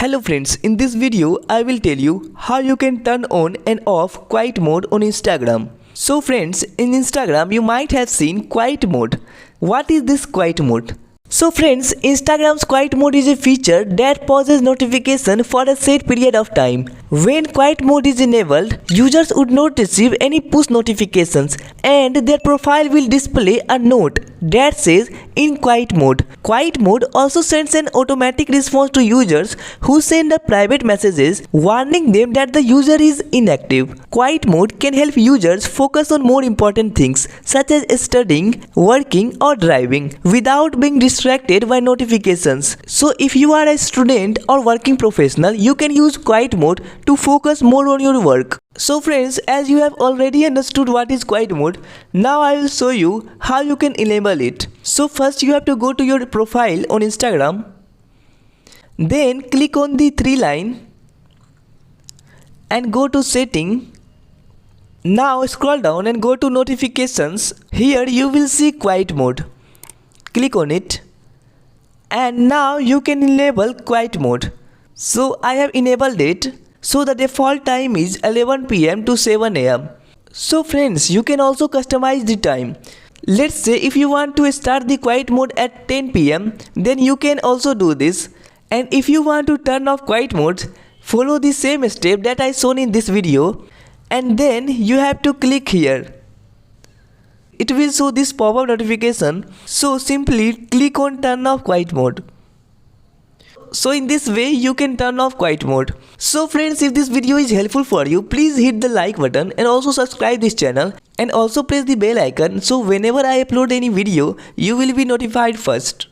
Hello friends, in this video I will tell you how you can turn on and off quiet mode on Instagram. So friends, in Instagram you might have seen quiet mode. What is this quiet mode? So friends, Instagram's quiet mode is a feature that pauses notification for a set period of time. When quiet mode is enabled, users would not receive any push notifications and their profile will display a note that says in quiet mode. Quiet mode also sends an automatic response to users who send private messages warning them that the user is inactive. Quiet mode can help users focus on more important things such as studying, working or driving without being distracted by notifications. So if you are a student or working professional, you can use quiet mode to focus more on your work. So friends, as you have already understood what is quiet mode, now I will show you how you can enable it. So first you have to go to your profile on Instagram. Then click on the three line and go to setting. Now scroll down and go to notifications. Here you will see quiet mode. Click on it. And now you can enable quiet mode. So I have enabled it. So the default time is 11 PM to 7 AM. So friends, you can also customize the time. Let's say if you want to start the quiet mode at 10 PM, then you can also do this. And if you want to turn off quiet mode, follow the same step that I shown in this video. And then you have to click here. It will show this pop-up notification. So simply click on turn off quiet mode. So in this way you can turn off quiet mode. So friends, if this video is helpful for you, please hit the like button and also subscribe this channel and also press the bell icon so whenever I upload any video, you will be notified first.